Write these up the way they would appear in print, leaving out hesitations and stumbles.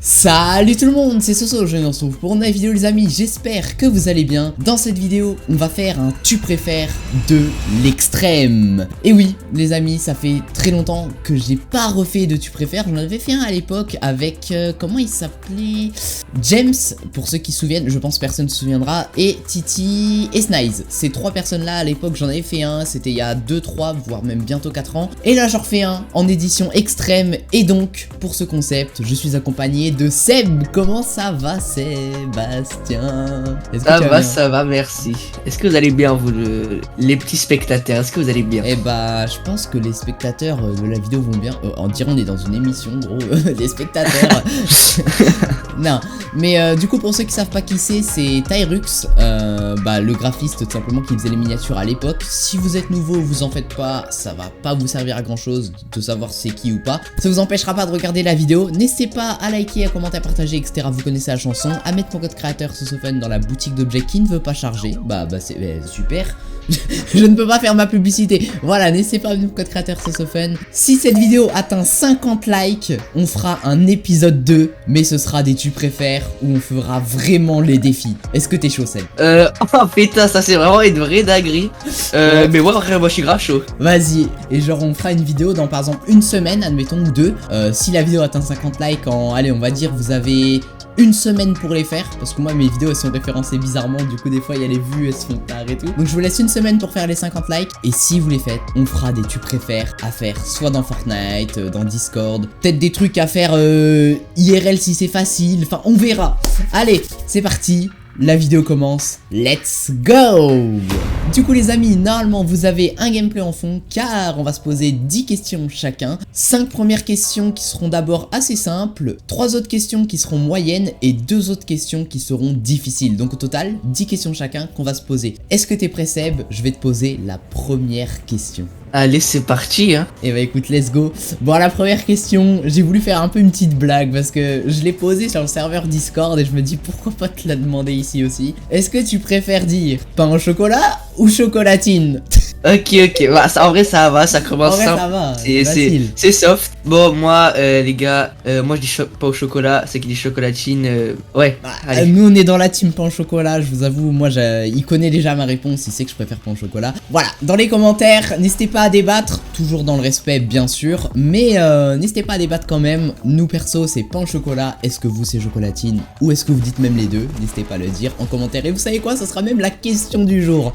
Salut tout le monde, c'est Soso, je me retrouve pour une nouvelle vidéo les amis, j'espère que vous allez bien. Dans cette vidéo, on va faire un tu préfères de l'extrême. Et oui, les amis, ça fait très longtemps que j'ai pas refait de tu préfères. J'en avais fait un à l'époque avec, comment il s'appelait, James, pour ceux qui se souviennent, je pense personne ne se souviendra, et Titi et Snize. Ces trois personnes là à l'époque, j'en avais fait un, c'était il y a 2-3, voire même bientôt 4 ans. Et là j'en refais un en édition extrême, et donc, pour ce concept, je suis accompagné de Seb. Comment ça va Sébastien? Ça va, merci. Est-ce que vous allez bien vous, les petits spectateurs? Est-ce que vous allez bien? Eh bah, je pense que les spectateurs de la vidéo vont bien. En dirant on est dans une émission gros, les spectateurs. Non, mais du coup pour ceux qui savent pas qui c'est Tyrux, le graphiste tout simplement qui faisait les miniatures à l'époque. Si vous êtes nouveau, vous en faites pas, ça va pas vous servir à grand chose de savoir c'est qui ou pas. Ça vous empêchera pas de regarder la vidéo. N'hésitez pas à liker, à commenter, à partager, etc. Vous connaissez la chanson. À mettre mon code créateur SosoFun dans la boutique d'objets qui ne veut pas charger. C'est super. Je ne peux pas faire ma publicité. Voilà, n'hésitez pas à mettre mon code créateur SosoFun. Si cette vidéo atteint 50 likes, on fera un épisode 2. Mais ce sera des tu préfères où on fera vraiment les défis. Est-ce que t'es chaud, Seb? Oh putain, ça c'est vraiment une vraie dinguerie. Mais moi je suis grave chaud. Vas-y, et genre on fera une vidéo dans par exemple une semaine, admettons, ou deux. Si la vidéo atteint 50 likes allez, on va dire vous avez une semaine pour les faire, parce que moi mes vidéos elles sont référencées bizarrement, du coup des fois il y a les vues, elles se font tard et tout. Donc je vous laisse une semaine pour faire les 50 likes, et si vous les faites, on fera des tu préfères à faire, soit dans Fortnite, dans Discord, peut-être des trucs à faire IRL si c'est facile, enfin on verra. Allez, c'est parti. La vidéo commence, let's go! Du coup les amis, normalement vous avez un gameplay en fond car on va se poser 10 questions chacun. 5 premières questions qui seront d'abord assez simples, 3 autres questions qui seront moyennes et 2 autres questions qui seront difficiles. Donc au total, 10 questions chacun qu'on va se poser. Est-ce que t'es prêt Seb? Je vais te poser la première question. Allez, c'est parti hein. Et bah écoute, let's go. Bon, la première question, j'ai voulu faire un peu une petite blague parce que je l'ai posée sur le serveur Discord et je me dis pourquoi pas te la demander ici aussi. Est-ce que tu préfères dire pain au chocolat ou chocolatine? Ok, bah, en vrai ça va, ça commence simple. Ça va, c'est soft. Bon, moi les gars, moi je dis pas au chocolat, c'est qui dit chocolatine, ouais. Allez. Nous on est dans la team pain au chocolat, je vous avoue, moi il connaît déjà ma réponse, il sait que je préfère pain au chocolat. Voilà, dans les commentaires, n'hésitez pas à débattre, toujours dans le respect bien sûr, mais n'hésitez pas à débattre quand même. Nous perso c'est pain au chocolat, est-ce que vous c'est chocolatine ou est-ce que vous dites même les deux? N'hésitez pas à le dire en commentaire, et vous savez quoi, ça sera même la question du jour.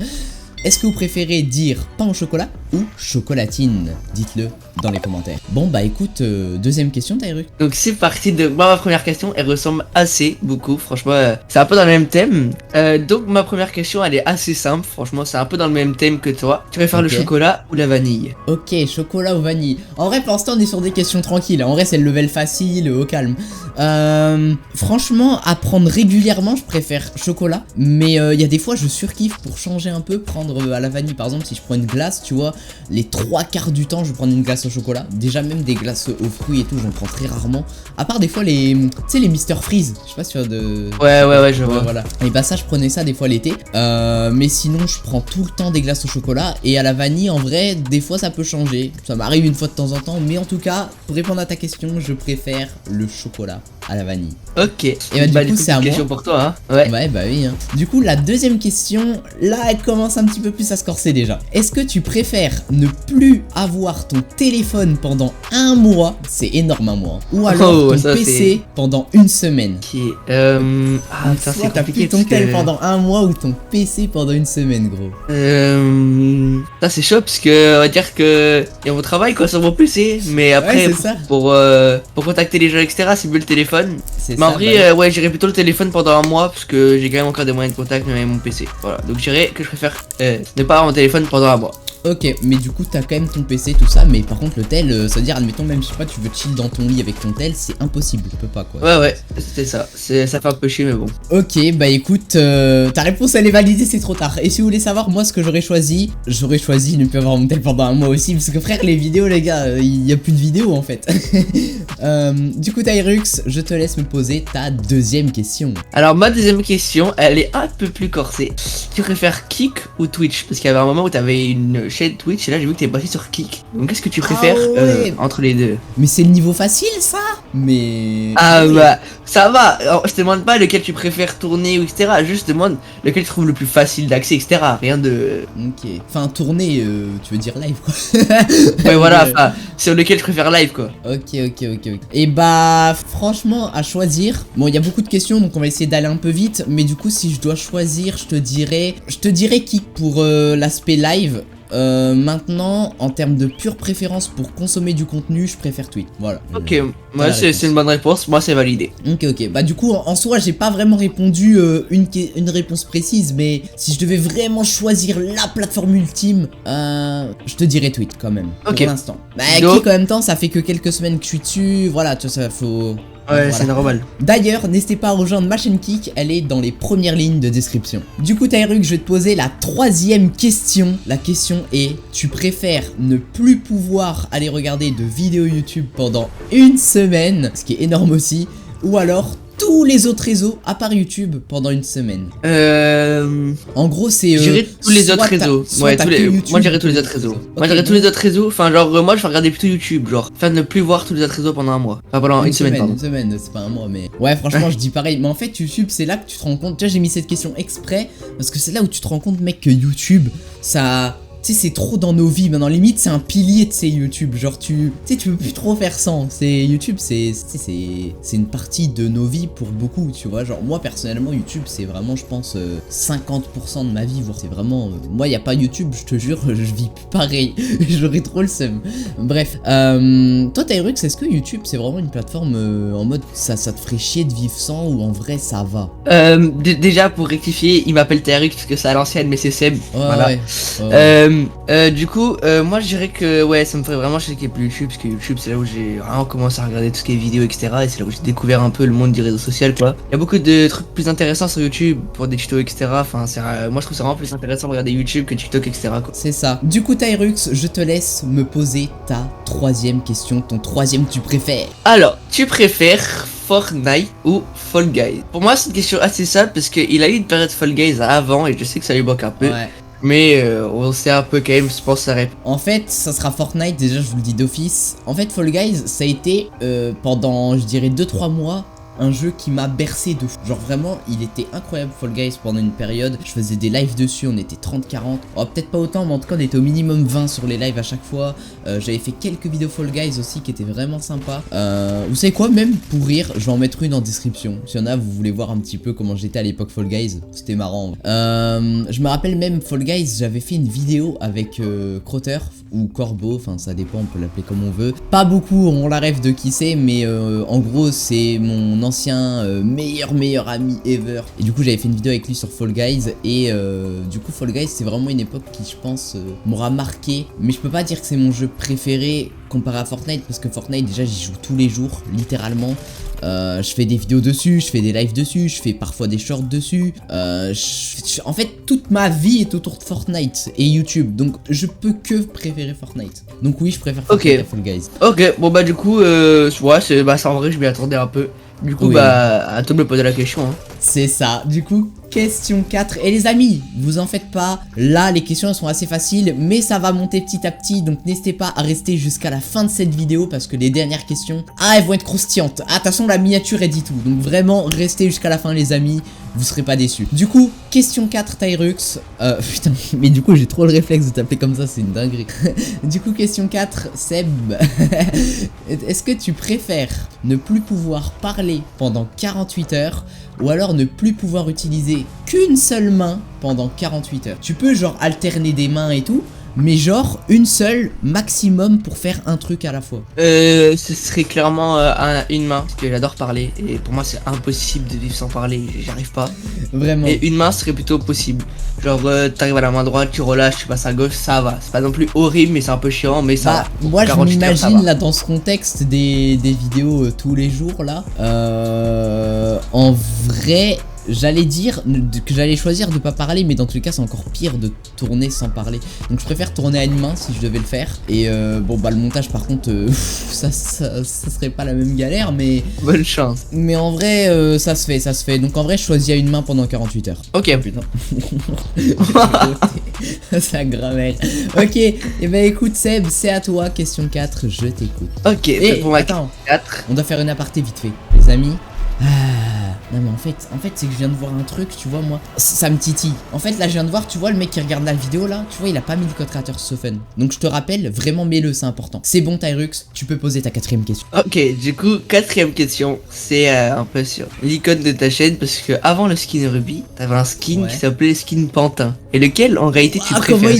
Est-ce que vous préférez dire pain au chocolat ou chocolatine? Dites-le dans les commentaires. Bon bah écoute, deuxième question Tyrux. Donc c'est parti de ma première question, elle ressemble assez beaucoup, franchement c'est un peu dans le même thème. Donc ma première question elle est assez simple, franchement c'est un peu dans le même thème que toi. Tu préfères le chocolat ou la vanille? Ok, chocolat ou vanille. En vrai pour l'instant on est sur des questions tranquilles, en vrai c'est le level facile, au calme. Franchement à prendre régulièrement je préfère chocolat, mais il y a des fois je surkiffe pour changer un peu, prendre à la vanille. Par exemple si je prends une glace, tu vois, les 3/4 du temps je vais prendre une glace au chocolat. Déjà même des glaces aux fruits et tout j'en prends très rarement, à part des fois les, tu sais, les Mr Freeze, je sais pas si tu vois de... Ouais je vois. Voilà, et bah ça je prenais ça des fois l'été, mais sinon je prends tout le temps des glaces au chocolat, et à la vanille en vrai des fois ça peut changer, ça m'arrive une fois de temps en temps, mais en tout cas pour répondre à ta question je préfère le chocolat à la vanille. Ok, et bah du coup c'est à moi. Question pour toi hein. Ouais bah oui hein. Du coup la deuxième question, là elle commence un petit peu plus à se corser déjà. Est-ce que tu préfères ne plus avoir ton téléphone pendant un mois, c'est énorme un mois, ou alors ton PC pendant une semaine? Ok, ça c'est t'as plus ton tel pendant un mois ou ton PC pendant une semaine gros. Ça c'est chaud parce que on va dire que il y a mon travail quoi sur mon PC, mais après pour contacter les gens etc c'est mieux le téléphone. Mais en vrai ouais j'irai plutôt le téléphone pendant un mois parce que j'ai quand même encore des moyens de contact même avec mon PC. Voilà, donc je dirais que je préfère ne pas avoir mon téléphone pendant un mois. Ok, mais du coup t'as quand même ton PC tout ça, mais par contre le tel, ça veut dire admettons même je sais pas tu veux chill dans ton lit avec ton tel, c'est impossible, tu peux pas quoi. Ouais c'est ça, ça fait un peu chier mais bon. Ok bah écoute, ta réponse elle est validée, c'est trop tard. Et si vous voulez savoir moi ce que j'aurais choisi ne plus avoir mon tel pendant un mois aussi, parce que frère les vidéos les gars, il y a plus de vidéos en fait. Du coup Tyrux, je te laisse me poser poser ta deuxième question. Alors ma deuxième question, elle est un peu plus corsée. Tu préfères Kick ou Twitch? Parce qu'il y avait un moment où t'avais une chaîne Twitch et là j'ai vu que t'es passé sur Kick. Donc qu'est-ce que tu préfères entre les deux? Mais c'est le niveau facile ça. Mais... Ah bah ça va. Alors, je te demande pas lequel tu préfères tourner ou etc. Je te demande lequel tu trouves le plus facile d'accès etc. Rien de... Ok. Enfin tourner, tu veux dire live quoi. Ouais voilà, enfin c'est lequel je préfère live quoi. Ok. Et bah franchement à choisir, bon il y a beaucoup de questions donc on va essayer d'aller un peu vite. Mais du coup si je dois choisir je te dirais Kick pour l'aspect live. Maintenant en termes de pure préférence pour consommer du contenu je préfère Twitch. Voilà. Ok, moi c'est une bonne réponse, moi c'est validé. Ok, bah du coup en soi j'ai pas vraiment répondu une réponse précise. Mais si je devais vraiment choisir la plateforme ultime, je te dirais Twitch quand même. Pour l'instant. Bah Kick en même temps ça fait que quelques semaines que je suis dessus. Voilà tu vois ça faut... Ouais, c'est normal. D'ailleurs, n'hésitez pas à rejoindre ma chaîne Kick, elle est dans les premières lignes de description. Du coup, Tyruk, je vais te poser la troisième question. La question est, tu préfères ne plus pouvoir aller regarder de vidéos YouTube pendant une semaine, ce qui est énorme aussi, ou alors tous les autres réseaux à part YouTube pendant une semaine? En gros c'est j'irai tous les autres réseaux. Ouais, moi j'irai tous les autres réseaux. Moi j'irai tous les autres réseaux. Enfin genre moi je vais regarder plutôt YouTube, genre enfin ne plus voir tous les autres réseaux pendant un mois. Enfin pendant une semaine pardon. Une semaine, c'est pas un mois mais... Ouais franchement je dis pareil. Mais en fait YouTube c'est là que tu te rends compte. Tu vois j'ai mis cette question exprès parce que c'est là où tu te rends compte mec que YouTube ça... Tu sais c'est trop dans nos vies maintenant, limite c'est un pilier de ces YouTube, genre tu peux plus trop faire sans, c'est YouTube c'est une partie de nos vies pour beaucoup tu vois, genre moi personnellement YouTube c'est vraiment je pense 50% de ma vie, voire c'est vraiment, moi y a pas YouTube je te jure je vis pareil, j'aurais trop le seum. Bref, toi Tyrux est-ce que YouTube c'est vraiment une plateforme en mode ça te ferait chier de vivre sans ou en vrai ça va? Déjà pour rectifier il m'appelle Tyrux parce que c'est à l'ancienne mais c'est Seb, voilà. Du coup, moi je dirais que ouais, ça me ferait vraiment chier qu'il n'y ait plus YouTube, parce que YouTube c'est là où j'ai vraiment commencé à regarder tout ce qui est vidéo, etc. Et c'est là où j'ai découvert un peu le monde du réseau social, quoi. Il y a beaucoup de trucs plus intéressants sur YouTube pour des tutos, etc. Enfin, moi je trouve ça vraiment plus intéressant de regarder YouTube que TikTok, etc. quoi. C'est ça. Du coup, Tyrux, je te laisse me poser ta troisième question, ton troisième tu préfères. Alors, tu préfères Fortnite ou Fall Guys? Pour moi, c'est une question assez simple parce qu'il a eu une période Fall Guys avant et je sais que ça lui manque un peu. Ouais. Mais on sait un peu quand même, je pense, ça répond. En fait, ça sera Fortnite, déjà je vous le dis d'office. En fait, Fall Guys, ça a été pendant, je dirais, 2-3 mois, un jeu qui m'a bercé de fou. Genre vraiment, il était incroyable Fall Guys pendant une période. Je faisais des lives dessus, on était 30-40. Oh, peut-être pas autant, mais en tout cas, on était au minimum 20 sur les lives à chaque fois. J'avais fait quelques vidéos Fall Guys aussi qui étaient vraiment sympas. Vous savez quoi, même pour rire, je vais en mettre une en description. S'il y en a, vous voulez voir un petit peu comment j'étais à l'époque Fall Guys, c'était marrant. Je me rappelle même Fall Guys, j'avais fait une vidéo avec Crotter ou Corbeau, enfin ça dépend, on peut l'appeler comme on veut. Pas beaucoup, on la rêve de qui c'est, mais en gros, c'est mon ancien meilleur ami ever. Et du coup j'avais fait une vidéo avec lui sur Fall Guys. Et du coup Fall Guys c'est vraiment une époque qui je pense m'aura marqué. Mais je peux pas dire que c'est mon jeu préféré comparé à Fortnite, parce que Fortnite déjà j'y joue tous les jours littéralement. Je fais des vidéos dessus, je fais des lives dessus, je fais parfois des shorts dessus. En fait toute ma vie est autour de Fortnite et YouTube, donc je peux que préférer Fortnite. Donc oui je préfère Fortnite à Fall Guys. Ok, bon bah du coup ouais, ça en vrai je m'y attendais un peu. Du coup bah à toi de me poser la question hein. C'est ça, du coup question 4. Et les amis, vous en faites pas, là les questions elles sont assez faciles, mais ça va monter petit à petit, donc n'hésitez pas à rester jusqu'à la fin de cette vidéo, parce que les dernières questions, elles vont être croustillantes. Ah, de toute façon la miniature est dit tout, donc vraiment restez jusqu'à la fin les amis, vous serez pas déçus. Du coup, question 4 Tyrux, putain, mais du coup j'ai trop le réflexe de t'appeler comme ça, c'est une dinguerie. Du coup question 4, Seb, est-ce que tu préfères ne plus pouvoir parler pendant 48 heures ou alors ne plus pouvoir utiliser qu'une seule main pendant 48 heures? Tu peux genre alterner des mains et tout, mais genre une seule maximum pour faire un truc à la fois. Ce serait clairement une main, parce que j'adore parler et pour moi c'est impossible de vivre sans parler, j'arrive pas. Vraiment. Et une main serait plutôt possible. Genre t'arrives à la main droite, tu relâches, tu passes à gauche, ça va. C'est pas non plus horrible mais c'est un peu chiant, mais ça va. Moi je m'imagine là dans ce contexte des vidéos tous les jours là. En vrai j'allais dire que j'allais choisir de pas parler, mais dans tous les cas c'est encore pire de tourner sans parler. Donc je préfère tourner à une main si je devais le faire. Et bon bah le montage par contre ça serait pas la même galère, mais bonne chance. Mais en vrai ça se fait. Donc en vrai je choisis à une main pendant 48 heures. Ok. Putain. C'est la grammaire. Ok, et bah écoute Seb, c'est à toi, question 4, je t'écoute. Ok, et pour ma attends, 4. On doit faire une aparté vite fait, les amis. Non mais en fait c'est que je viens de voir un truc, tu vois, moi ça me titille. En fait là je viens de voir, tu vois, le mec qui regarde la vidéo là, tu vois, il a pas mis le code créateur Sofen. Donc je te rappelle, vraiment mets-le, c'est important. C'est bon Tyrux, tu peux poser ta 4ème question. Ok, du coup 4ème question, c'est un peu sur l'icône de ta chaîne, parce que avant le skin Ruby, t'avais un skin qui s'appelait skin Pantin, et lequel en réalité tu préfères.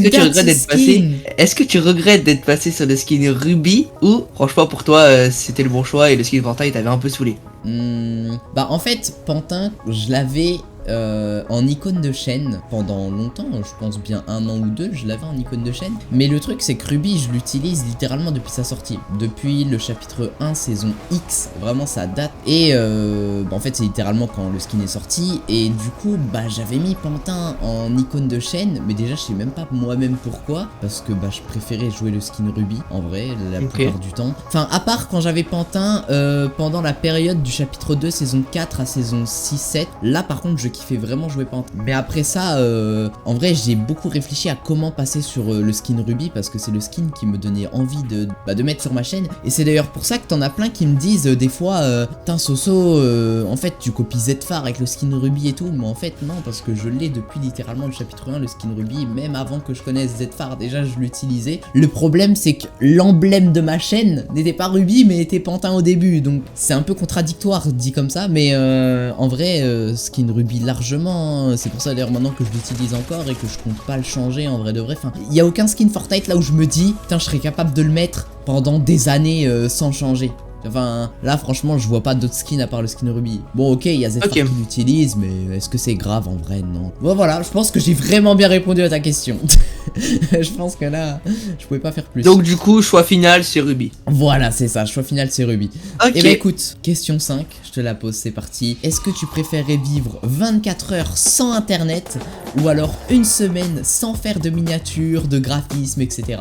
Est-ce que tu regrettes d'être passé sur le skin Ruby, ou franchement pour toi c'était le bon choix et le skin Pantin il t'avait un peu saoulé? Bah en fait Pantin je l'avais en icône de chaîne pendant longtemps, je pense bien 1 an ou 2, je l'avais en icône de chaîne. Mais le truc c'est que Ruby je l'utilise littéralement depuis sa sortie, depuis le chapitre 1 saison X, vraiment ça date. Et bah, en fait c'est littéralement quand le skin est sorti. Et du coup bah j'avais mis Pantin en icône de chaîne, mais déjà je sais même pas moi-même pourquoi, parce que bah je préférais jouer le skin Ruby en vrai la plupart du temps. Enfin à part quand j'avais Pantin pendant la période du chapitre 2 saison 4 à saison 6-7, là par contre je kiffais vraiment jouer Pantin. Mais après ça en vrai j'ai beaucoup réfléchi à comment passer sur le skin Ruby, parce que c'est le skin qui me donnait envie de mettre sur ma chaîne. Et c'est d'ailleurs pour ça que t'en as plein qui me disent des fois putain Soso en fait tu copies Zfar avec le skin Ruby et tout, mais en fait non, parce que je l'ai depuis littéralement le chapitre 1 le skin Ruby, même avant que je connaisse Zfar déjà je l'utilisais. Le problème c'est que l'emblème de ma chaîne n'était pas Ruby mais était Pantin au début, donc c'est un peu contradictoire dit comme ça, mais en vrai skin Ruby largement, c'est pour ça d'ailleurs maintenant que je l'utilise encore et que je compte pas le changer en vrai de vrai. Enfin, il y a aucun skin Fortnite là où je me dis putain je serais capable de le mettre pendant des années sans changer. Enfin, là franchement je vois pas d'autres skins à part le skin Ruby. Bon ok, il y a Zfar qui l'utilise, mais est-ce que c'est grave en vrai? Non. Bon voilà, je pense que j'ai vraiment bien répondu à ta question. Je pense que là, je pouvais pas faire plus. Donc du coup, choix final c'est Ruby. Voilà, c'est ça, choix final c'est Ruby. Ok. Et bah écoute, question 5, je te la pose, c'est parti. Est-ce que tu préférerais vivre 24 heures sans internet, ou alors une semaine sans faire de miniatures, de graphisme, etc.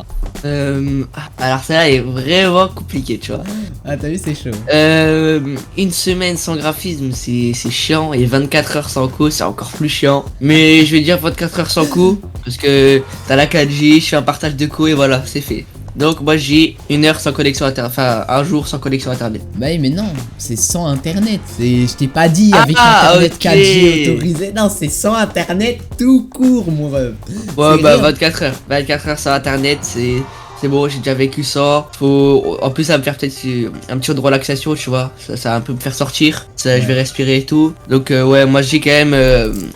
Alors ça est vraiment compliqué, tu vois. Ah t'as vu, c'est chaud. Une semaine sans graphisme c'est chiant, et 24 heures sans coup c'est encore plus chiant. Mais je vais dire 24 heures sans coup, parce que t'as la 4G, je fais un partage de co et voilà, c'est fait. Donc moi j'ai 1 heure sans connexion internet, enfin 1 jour sans connexion internet. Bah mais non, c'est sans internet, je t'ai pas dit avec internet 4G autorisé, non c'est sans internet tout court mon rêve. Ouais bah 24 heures sans internet c'est bon, j'ai déjà vécu ça. En plus ça va me faire peut-être un petit peu de relaxation, tu vois. Ça va un peu me faire sortir. Je vais respirer et tout. Donc ouais, moi j'ai quand même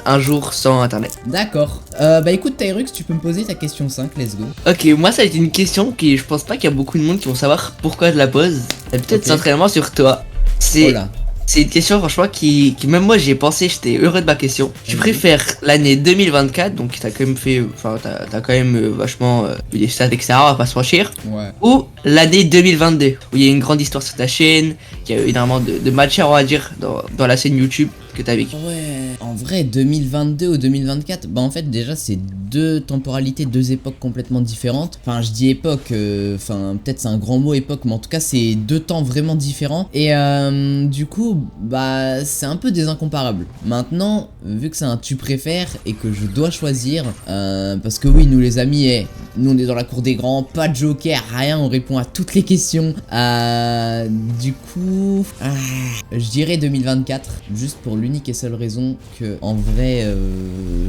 1 jour sans internet. D'accord. Bah écoute Tyrux, tu peux me poser ta question 5, let's go. Ok, moi ça a été une question qui je pense pas qu'il y a beaucoup de monde qui vont savoir pourquoi je la pose. Peut-être centralement sur toi. C'est une question franchement qui même moi j'y ai pensé, j'étais heureux de ma question. Tu préfères l'année 2024, donc t'as quand même fait, enfin t'as quand même vachement eu des stats etc, on va pas se mentir. Ouais. Ou l'année 2022, où il y a une grande histoire sur ta chaîne, qu'il y a eu énormément de matière on va dire dans la scène YouTube que t'as vécu. Ouais, en vrai 2022 ou 2024, bah en fait déjà c'est 2 temporalités, 2 époques complètement différentes. Enfin je dis époque, enfin peut-être c'est un grand mot époque, mais en tout cas c'est 2 temps vraiment différents. Et du coup bah c'est un peu des incomparables. Maintenant vu que c'est un tu préfères et que je dois choisir, parce que oui nous les amis, nous on est dans la cour des grands, pas de joker, rien, on répond à toutes les questions. Du coup je dirais 2024, juste pour l'unique et seule raison que en vrai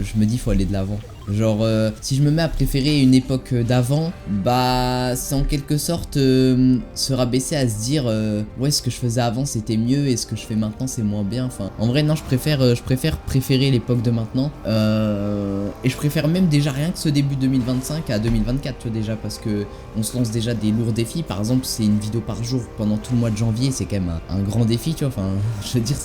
je me dis faut aller de l'avant. Genre si je me mets à préférer une époque d'avant, bah c'est en quelque sorte se rabaisser à se dire ouais ce que je faisais avant c'était mieux et ce que je fais maintenant c'est moins bien. Enfin en vrai non, je préfère préférer l'époque de maintenant, et je préfère même déjà rien que ce début 2025 à 2024 tu vois, déjà parce que on se lance déjà des lourds défis. Par exemple c'est une vidéo par jour pendant tout le mois de janvier, c'est quand même un grand défi tu vois. Enfin je veux dire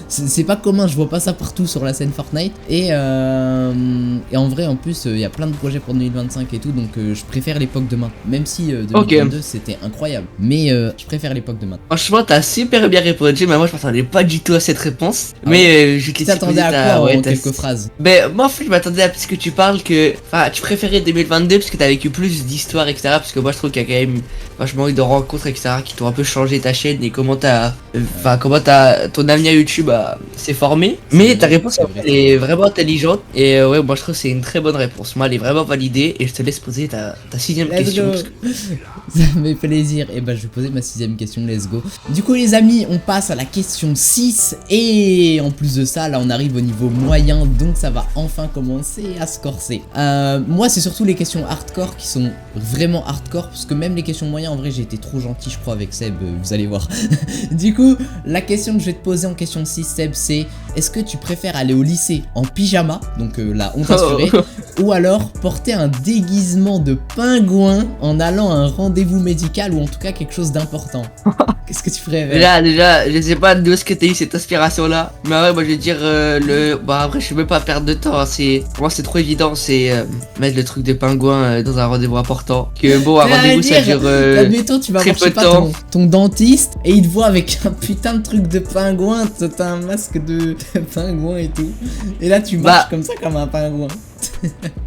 c'est pas commun, je vois pas ça partout sur la scène Fortnite. Et en vrai vrai, en plus, il y a plein de projets pour 2025 et tout, donc je préfère l'époque de maintenant. Même si 2022 c'était incroyable, mais je préfère l'époque de maintenant. Franchement, t'as super bien répondu, mais moi je m'attendais pas du tout à cette réponse. Mais je te laisse t'attendais à quoi en quelques phrases? Ben moi en fait je m'attendais à ce que tu parles que, enfin tu préférais 2022 parce que t'as vécu plus d'histoires etc. Parce que moi je trouve qu'il y a quand même vachement eu de rencontres etc. qui t'ont un peu changé ta chaîne et comment ton avenir YouTube s'est formé. Mais ta réponse est vraiment intelligente et ouais moi je trouve que c'est une très bonne réponse. Moi elle est vraiment validée et je te laisse poser ta 6ème question. Ça me fait plaisir. Et bah je vais poser ma 6ème question, let's go. Du coup les amis, on passe à la question 6 et en plus de ça là on arrive au niveau moyen, donc ça va enfin commencer à se corser. Moi c'est surtout les questions hardcore qui sont vraiment hardcore, parce que même les questions moyennes en vrai j'ai été trop gentil je crois avec Seb, vous allez voir. Du coup la question que je vais te poser en question 6 Seb, c'est est-ce que tu préfères aller au lycée en pyjama, donc la honte assurée, ou alors porter un déguisement de pingouin en allant à un rendez-vous médical ou en tout cas quelque chose d'important? Qu'est-ce que tu préfères? Déjà, je sais pas d'où est-ce que t'as eu cette inspiration là, mais ouais, moi je vais dire bah après je vais même pas perdre de temps, hein. Pour moi c'est trop évident, c'est mettre le truc de pingouin dans un rendez-vous important. Que bon, un rendez-vous ça dure admettons, tu vas voir, je sais pas, ton dentiste et il te voit avec un putain de truc de pingouin, t'as un masque de pingouin et tout, et là tu marches comme ça comme un pingouin.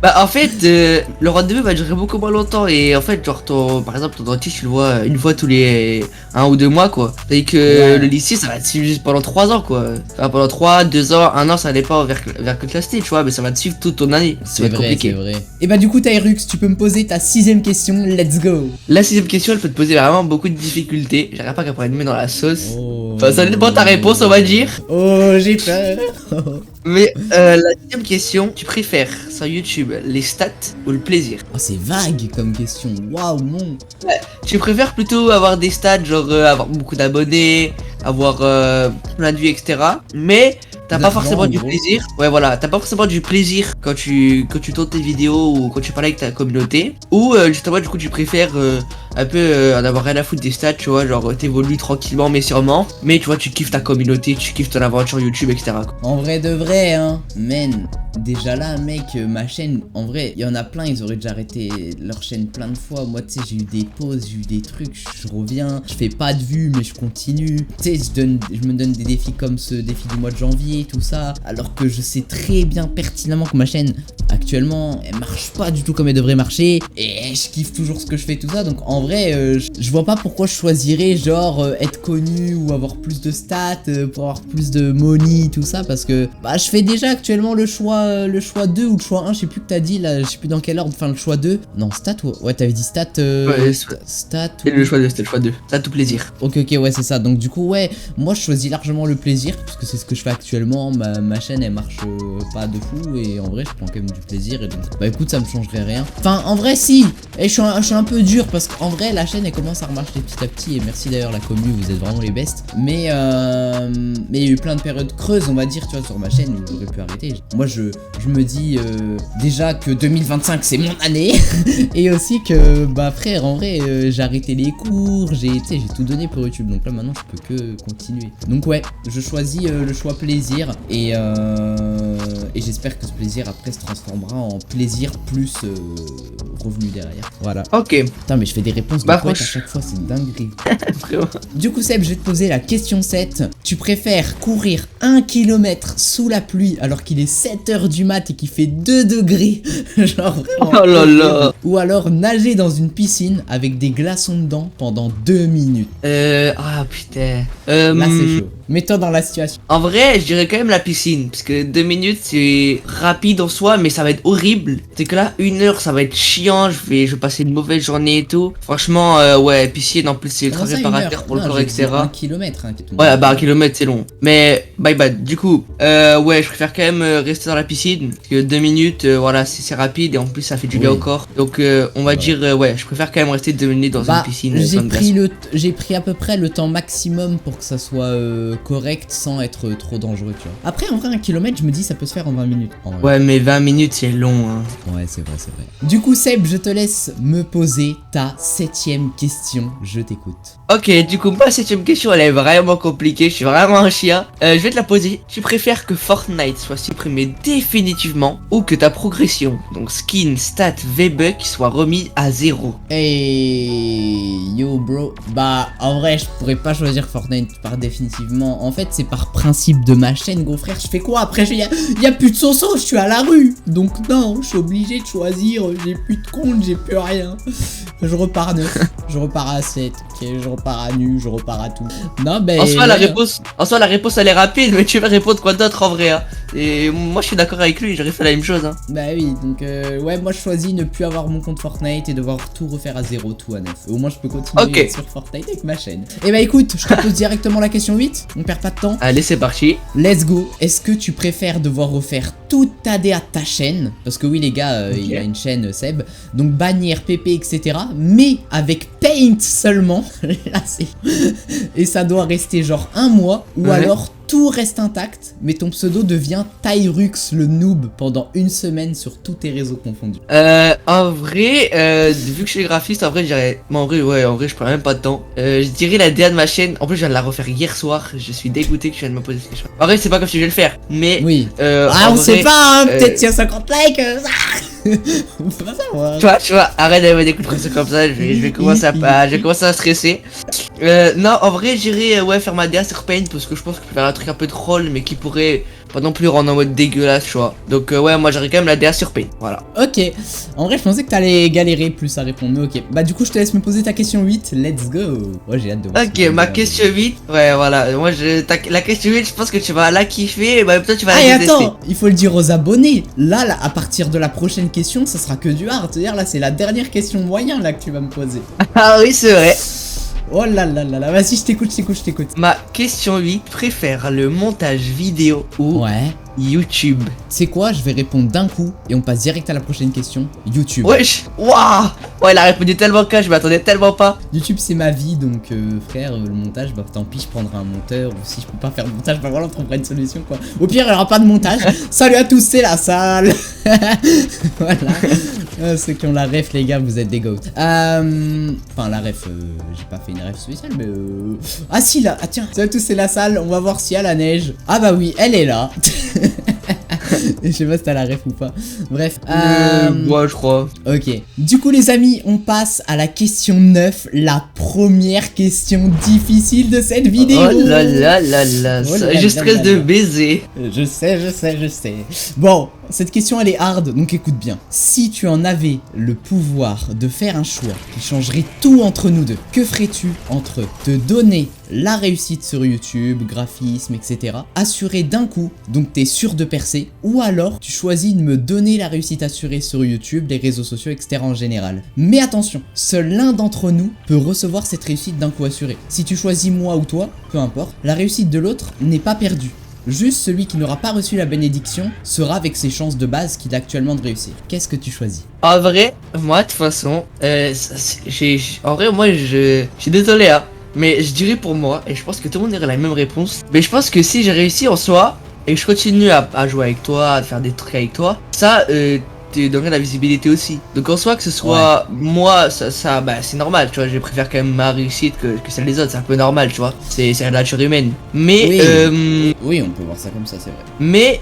Bah en fait le rendez-vous va durer beaucoup moins longtemps et en fait genre par exemple ton dentiste tu le vois une fois tous les 1 ou 2 mois quoi. Et que le lycée ça va te suivre juste pendant 3 ans quoi. Enfin, pendant 3, 2 ans, 1 an ça dépend vers quelle classe t'es tu vois, mais ça va te suivre toute ton année. C'est vrai, c'est vrai. Et bah du coup Tyrux, tu peux me poser ta 6ème question, let's go. La 6ème question elle peut te poser vraiment beaucoup de difficultés. J'arrive pas qu'à prendre une main dans la sauce. Enfin ça dépend de ta réponse on va dire. Oh j'ai peur. Mais la 6ème question, tu préfères sur YouTube les stats ou le plaisir? Oh c'est vague comme question, waouh non. Ouais, tu préfères plutôt avoir des stats genre avoir beaucoup d'abonnés, avoir plein de vues etc. Mais t'as pas forcément du plaisir. Ouais voilà, t'as pas forcément du plaisir quand tu tournes tes vidéos ou quand tu parles avec ta communauté. Ou justement du coup tu préfères un peu en avoir rien à foutre des stats, tu vois, genre t'évolues tranquillement mais sûrement. Mais tu vois tu kiffes ta communauté, tu kiffes ton aventure YouTube etc. En vrai de vrai hein, man. Déjà là mec, ma chaîne, en vrai, il y en a plein, ils auraient déjà arrêté leur chaîne plein de fois. Moi tu sais j'ai eu des pauses, j'ai eu des trucs, je reviens, je fais pas de vues mais je continue. Tu sais je me donne des défis comme ce défi du mois de janvier, tout ça, alors que je sais très bien pertinemment que ma chaîne actuellement elle marche pas du tout comme elle devrait marcher et je kiffe toujours ce que je fais tout ça. Donc en vrai je vois pas pourquoi je choisirais genre être connu ou avoir plus de stats pour avoir plus de money tout ça, parce que bah je fais déjà actuellement le choix 2 ou le choix 1, je sais plus que t'as dit là, je sais plus dans quel ordre, enfin le choix 2. Non stat ou... ouais t'avais dit stat ouais, stat ou... le choix 2, c'était le choix 2, stat ou plaisir. Ok ouais c'est ça, donc du coup ouais moi je choisis largement le plaisir parce que c'est ce que je fais actuellement. Ma chaîne elle marche pas de fou et en vrai je prends quand même du plaisir et donc bah écoute ça me changerait rien. Enfin en vrai si, et je suis un peu dur parce qu'en vrai la chaîne elle commence à remarcher petit à petit et merci d'ailleurs la commu, vous êtes vraiment les bestes. Mais il y a eu plein de périodes creuses on va dire tu vois sur ma chaîne où j'aurais pu arrêter. Moi je me dis déjà que 2025 c'est mon année et aussi que bah frère en vrai j'ai arrêté les cours, j'ai tout donné pour YouTube, donc là maintenant je peux que continuer. Donc ouais je choisis le choix plaisir et j'espère que ce plaisir après se transformera en plaisir plus revenu derrière. Voilà. Ok. Putain mais je fais des réponses de poète à chaque fois, c'est une dinguerie. Du coup Seb, je vais te poser la question 7. Tu préfères courir 1 km sous la pluie alors qu'il est 7h du mat et qu'il fait 2 degrés genre vraiment, oh là là, ou alors nager dans une piscine avec des glaçons dedans pendant 2 minutes? Ah putain. Là c'est chaud. Mets-toi dans la situation. En vrai, je dirais quand même la piscine. Parce que 2 minutes, c'est rapide en soi, mais ça va être horrible. C'est que là, 1 heure, ça va être chiant. Je vais passer une mauvaise journée et tout. Franchement, ouais, piscine, en plus, c'est ultra réparateur pour le corps, etc. 1 km, hein, ouais, bah 1 km, c'est long. Mais, bye bye. Du coup, ouais, je préfère quand même rester dans la piscine. Parce que 2 minutes, voilà, c'est rapide. Et en plus, ça fait du bien au corps. Donc, on va dire, ouais, je préfère quand même rester 2 minutes dans une piscine. J'ai pris à peu près le temps maximum pour que ça soit correct sans être trop dangereux, tu vois. Après en vrai 1 km je me dis ça peut se faire en 20 minutes. Ouais mais 20 minutes c'est long hein. Ouais c'est vrai. Du coup Seb, je te laisse me poser ta 7ème question, je t'écoute. Ok, du coup, ma 7ème question, elle est vraiment compliquée. Je suis vraiment un chien. Je vais te la poser. Tu préfères que Fortnite soit supprimé définitivement ou que ta progression, donc skin, stats, V-Bucks, soit remis à 0? Hey yo bro. Bah en vrai je pourrais pas choisir Fortnite par définitivement. En fait c'est par principe de ma chaîne gros frère. Je fais quoi après? Y a plus de sauce, je suis à la rue. Donc non, je suis obligé de choisir. J'ai plus de compte, j'ai plus rien. Je repars neuf, je repars à 7, ok, je repars à nu, je repars à tout. Non ben... En soi la réponse elle est rapide, mais tu vas répondre quoi d'autre en vrai hein. Et moi je suis d'accord avec lui, j'aurais fait la même chose hein. Bah oui, donc ouais moi je choisis ne plus avoir mon compte Fortnite et devoir tout refaire à 0, tout à 9. Au moins je peux continuer sur Fortnite avec ma chaîne. Et bah écoute, je te pose directement la question 8, on perd pas de temps. Allez c'est parti. Let's go. Est-ce que tu préfères devoir refaire toute ta DA de ta chaîne? Parce que oui les gars, il y a une chaîne Seb, donc bannière, PP, etc. Mais avec Paint seulement. Là c'est... Et ça doit rester genre un mois, ou alors tout reste intact, mais ton pseudo devient Tyrux le noob pendant une semaine sur tous tes réseaux confondus. En vrai, vu que je suis graphiste, en vrai, je dirais... en vrai, je prends même pas de temps. Je dirais la DA de ma chaîne. En plus, je viens de la refaire hier soir. Je suis dégoûté que tu viennes me poser cette question. En vrai, c'est pas comme si je vais le faire, mais... Oui. On sait pas, hein, peut-être s'il y a 50 likes, on peut pas savoir. Tu vois, arrête de me découvrir comme ça, je vais commencer à stresser. Non, en vrai, j'irai faire ma DA sur Paint parce que je pense que je peux faire un truc un peu drôle, mais qui pourrait pas non plus rendre en mode dégueulasse, tu vois. Donc ouais, moi j'aurais quand même la DA sur Paint, voilà. Ok, en vrai je pensais que t'allais galérer plus à répondre, mais ok. Bah du coup je te laisse me poser ta question 8, let's go. Ouais j'ai hâte de voir. Ok, ma question 8, ouais voilà, moi la question 8 je pense que tu vas la kiffer et bah toi tu vas la détester. Attends, il faut le dire aux abonnés, là à partir de la prochaine question ça sera que du hard, c'est-à-dire là c'est la dernière question moyen là que tu vas me poser. Ah oui c'est vrai. Oh là là là là, vas-y je t'écoute. Ma question 8, préfère le montage vidéo ou YouTube? C'est quoi? Je vais répondre d'un coup et on passe direct à la prochaine question. YouTube. Wesh, waouh. Ouais, il a répondu tellement cash, je m'attendais tellement pas. YouTube c'est ma vie, donc frère, le montage, bah tant pis, je prendrai un monteur. Ou si je peux pas faire de montage, bah voilà, on trouvera une solution quoi. Au pire, il y aura pas de montage. Salut à tous, c'est la salle. Voilà. Ceux qui ont la ref, les gars, vous êtes des goats. Enfin, la ref, j'ai pas fait une ref spéciale, mais ah si, là, ah tiens, salut à tous, c'est la salle. On va voir s'il y a la neige. Ah bah oui, elle est là. Je sais pas si t'as la ref ou pas. Bref. Ouais, je crois. Ok. Du coup, les amis, on passe à la question 9. La première question difficile de cette vidéo. Oh là là là là. Je stresse de baiser. Je sais. Bon, cette question elle est hard, donc écoute bien. Si tu en avais le pouvoir de faire un choix qui changerait tout entre nous deux, que ferais-tu entre te donner la réussite sur YouTube, graphisme, etc. assuré d'un coup, donc t'es sûr de percer, ou alors tu choisis de me donner la réussite assurée sur YouTube, les réseaux sociaux, etc. en général. Mais attention, seul l'un d'entre nous peut recevoir cette réussite d'un coup assurée. Si tu choisis moi ou toi, peu importe, la réussite de l'autre n'est pas perdue. Juste celui qui n'aura pas reçu la bénédiction sera avec ses chances de base qu'il a actuellement de réussir. Qu'est-ce que tu choisis? En vrai, moi de toute façon, en vrai moi je suis désolé hein, mais je dirais pour moi, et je pense que tout le monde aurait la même réponse, mais je pense que si j'ai réussi en soi, et que je continue à jouer avec toi, à faire des trucs avec toi, ça te donnerait la visibilité aussi. Donc en soi que ce soit moi, ça bah c'est normal, tu vois, je préfère quand même ma réussite que celle des autres, c'est un peu normal, tu vois, c'est la nature humaine. Mais oui, on peut voir ça comme ça, c'est vrai. Mais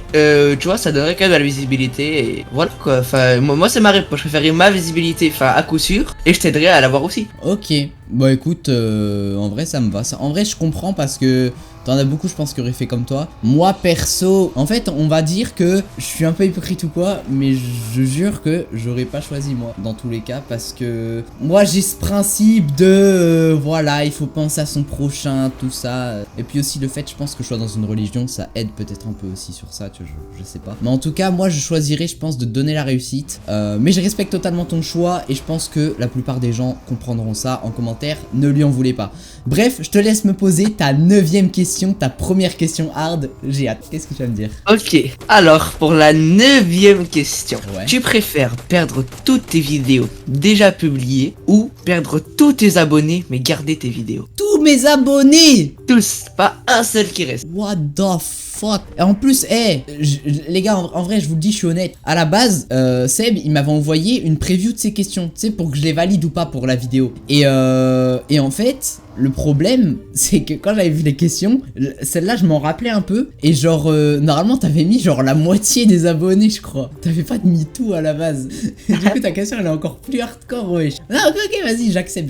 tu vois, ça donnerait quand même de la visibilité et voilà quoi. Enfin moi c'est ma réponse, je préférerais ma visibilité, enfin à coup sûr, et je t'aiderais à l'avoir aussi. Ok, bah écoute, en vrai ça me va. En vrai je comprends parce que t'en as beaucoup je pense qui auraient fait comme toi. Moi perso, en fait on va dire que je suis un peu hypocrite ou quoi, mais je jure que j'aurais pas choisi moi dans tous les cas, parce que moi j'ai ce principe de voilà, il faut penser à son prochain, tout ça. Et puis aussi le fait, je pense que je sois dans une religion, ça aide peut-être un peu aussi sur ça, tu vois, je sais pas. Mais en tout cas moi je choisirais, je pense, de donner la réussite, mais je respecte totalement ton choix et je pense que la plupart des gens comprendront ça en commentaire, ne lui en voulez pas. Bref, je te laisse me poser ta 9e question, ta première question hard, j'ai hâte. Qu'est-ce que tu vas me dire? Ok, alors pour la 9e question, tu préfères perdre toutes tes vidéos déjà publiées ou perdre tous tes abonnés mais garder tes vidéos? Tous mes abonnés? Tous, pas un seul qui reste. What the fuck. Et en plus, les gars, en vrai, je vous le dis, je suis honnête. À la base, Seb, il m'avait envoyé une preview de ses questions, tu sais, pour que je les valide ou pas pour la vidéo. Et en fait, le problème, c'est que quand j'avais vu les questions, celle-là, je m'en rappelais un peu. Et genre, normalement, t'avais mis genre la moitié des abonnés, je crois. T'avais pas mis tout à la base. Du coup, ta question, elle est encore plus hardcore, wesh. Non, ok, vas-y, j'accepte.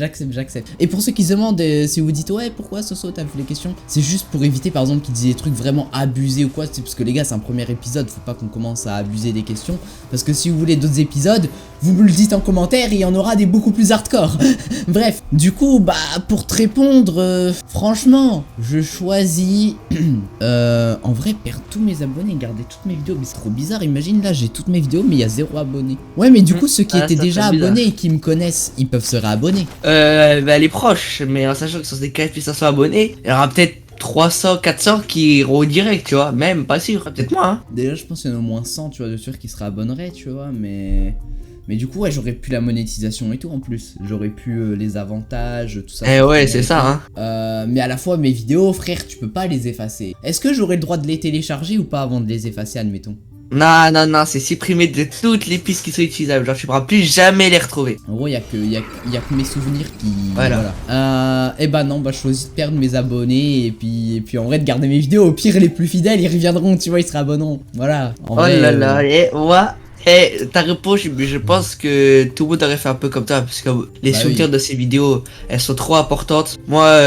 Et pour ceux qui se demandent si vous dites, ouais, pourquoi Soso, t'as vu les questions, c'est juste pour éviter, par exemple, qu'ils disent des trucs vraiment abusés ou quoi. C'est parce que les gars, c'est un premier épisode, faut pas qu'on commence à abuser des questions. Parce que si vous voulez d'autres épisodes, vous me le dites en commentaire et il y en aura des beaucoup plus hardcore. Bref, du coup, bah, pour te répondre, franchement, je choisis en vrai, perdre tous mes abonnés, garder toutes mes vidéos. Mais c'est trop bizarre, imagine là, j'ai toutes mes vidéos, mais il y a 0 abonnés. Ouais, mais du coup, ceux qui étaient déjà abonnés et qui me connaissent, ils peuvent se réabonner. Bah, les proches, mais en sachant que sur ces 4500 abonnés, il y aura peut-être 300, 400 qui iront au direct, tu vois, même pas sûr, peut-être moins, hein. Déjà, je pense qu'il y en a au moins 100, tu vois, de sûr qui se réabonneraient, tu vois, mais du coup, ouais, j'aurais pu la monétisation et tout en plus. J'aurais pu les avantages, tout ça. Eh ouais, c'est ça, hein. Mais à la fois, mes vidéos, frère, tu peux pas les effacer. Est-ce que j'aurais le droit de les télécharger ou pas avant de les effacer, admettons? Non, c'est supprimé de toutes les pistes qui sont utilisables. Genre, tu pourras plus jamais les retrouver. En gros, y a que mes souvenirs qui. Voilà. Et bah non, bah je choisis de perdre mes abonnés et puis en vrai de garder mes vidéos. Au pire, les plus fidèles, ils reviendront, tu vois, ils se réabonneront. Voilà. En vrai, là là, et ouais. Ta réponse, je pense que tout le monde aurait fait un peu comme toi, parce que les souvenirs de ces vidéos, elles sont trop importantes. Moi,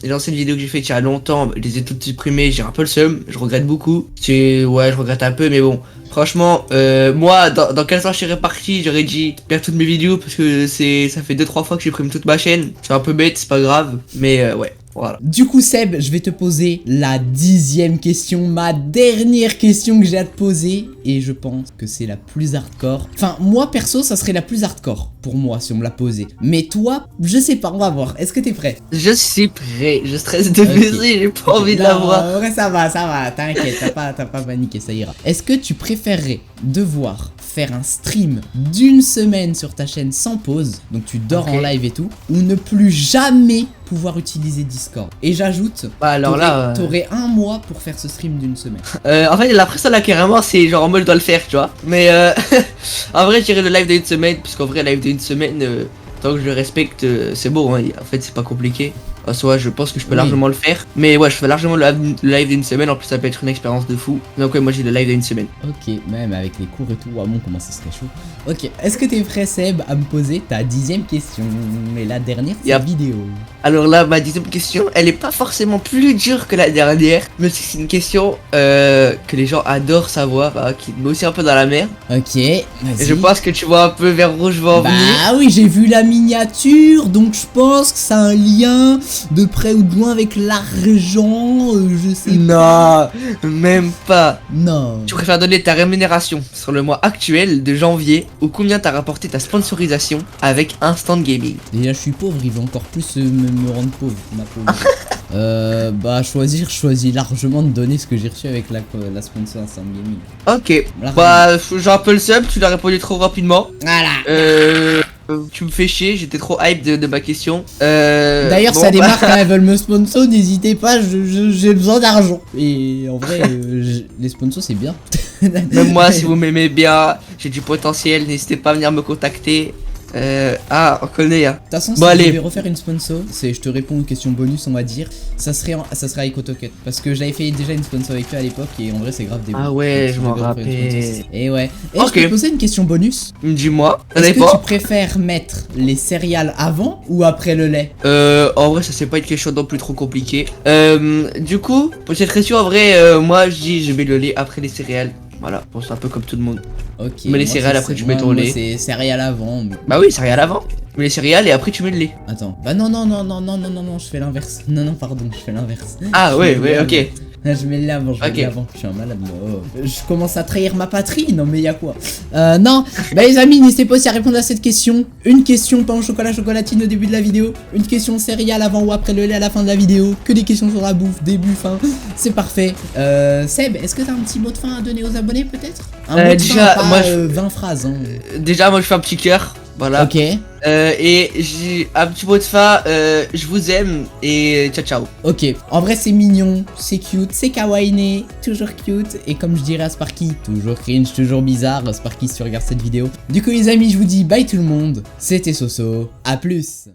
les anciennes vidéos que j'ai faites il y a longtemps, je les ai toutes supprimées, j'ai un peu le seum, je regrette beaucoup. Ouais, je regrette un peu, mais bon. Franchement, moi, dans quel sens je serais parti, j'aurais dit perdre toutes mes vidéos, parce que ça fait 2-3 fois que j'ai supprimé toute ma chaîne. C'est un peu bête, c'est pas grave, mais ouais. Voilà. Du coup Seb, je vais te poser la 10e question, ma dernière question que j'ai à te poser. Et je pense que c'est la plus hardcore. Enfin, moi perso, ça serait la plus hardcore pour moi si on me l'a posée. Mais toi, je sais pas, on va voir. Est-ce que t'es prêt? Je suis prêt, je stresse de baiser, j'ai pas envie de la voir. Ouais, ça va, t'inquiète, t'as pas paniqué, ça ira. Est-ce que tu préférerais devoir faire un stream d'une semaine sur ta chaîne sans pause, donc tu dors en live et tout, ou ne plus jamais pouvoir utiliser Discord? Et j'ajoute, bah alors t'aurais un mois pour faire ce stream d'une semaine. En fait, la pression là carrément, c'est genre en mode je dois le faire, tu vois. Mais en vrai, je dirais le live d'une semaine, puisqu'en vrai, live d'une semaine, tant que je le respecte, c'est bon, hein. En fait, c'est pas compliqué. En soi, je pense que je peux largement le faire. Mais ouais, je fais largement le live d'une semaine. En plus, ça peut être une expérience de fou. Donc ouais, moi j'ai le live d'une semaine. Ok, même avec les cours et tout, ah bon, comment ça serait chaud. Ok, est-ce que t'es prêt, Seb, à me poser ta 10e question? Et la dernière, c'est la vidéo. Alors là, ma 10e question, elle est pas forcément plus dure que la dernière, mais c'est une question que les gens adorent savoir, qui me met aussi un peu dans la merde. Ok, vas-y. Et je pense que tu vois un peu vers où je vais en venir. Ah oui, j'ai vu la miniature, donc je pense que ça a un lien de près ou de loin avec l'argent, je sais pas. Non, même pas. Non. Tu préfères donner ta rémunération sur le mois actuel de janvier ou combien t'as rapporté ta sponsorisation avec Instant Gaming? Déjà je suis pauvre, il va encore plus me rendre pauvre, ma pauvre. Bah choisis largement de donner ce que j'ai reçu avec la sponsor Instant Gaming. Ok, bah j'ai un peu le seum, tu l'as répondu trop rapidement. Voilà. Tu me fais chier, j'étais trop hype de ma question. D'ailleurs, bon, ça démarre quand elles veulent me sponsor, n'hésitez pas, j'ai besoin d'argent. Et en vrai, les sponsors c'est bien. Même moi, si vous m'aimez bien, j'ai du potentiel, n'hésitez pas à venir me contacter. On connaît, hein. De toute façon, si je vais refaire une sponsor, je te réponds aux questions bonus, on va dire. Ça serait avec AutoCut. Parce que j'avais fait déjà une sponsor avec eux à l'époque et en vrai, c'est grave des bons. Ah ouais, je m'en rappelle. Et ouais. Et je peux poser une question bonus. Dis-moi. Est-ce que tu préfères mettre les céréales avant ou après le lait? En vrai, ça c'est pas une question non plus trop compliquée. Du coup, pour cette question, en vrai, moi je dis je mets le lait après les céréales. Voilà, bon, c'est un peu comme tout le monde. Ok. Mais les céréales après tu mets ton lait. C'est céréales avant. Mais... Bah oui, céréales avant. Tu mets les céréales et après tu mets le lait. Attends. Bah non, je fais l'inverse. Non, pardon, je fais l'inverse. Ah ouais, ok. Je mets le lait avant, je suis un malade. Je commence à trahir ma patrie. Non mais y'a quoi? Non, bah les amis, n'hésitez pas aussi à répondre à cette question. Une question pain au chocolat chocolatine au début de la vidéo. Une question céréales avant ou après le lait à la fin de la vidéo. Que des questions sur la bouffe, début, fin. C'est parfait. Seb, est-ce que t'as un petit mot de fin à donner aux abonnés peut-être? Un mot de fin, pas, moi 20 phrases. Hein. Déjà, moi je fais un petit cœur. Voilà. Ok. Et j'ai un petit mot de fin, je vous aime et ciao ciao. Ok, en vrai c'est mignon, c'est cute, c'est kawaii, toujours cute. Et comme je dirais à Sparky, toujours cringe, toujours bizarre. Sparky si tu regardes cette vidéo. Du coup les amis, je vous dis bye tout le monde. C'était Soso, à plus.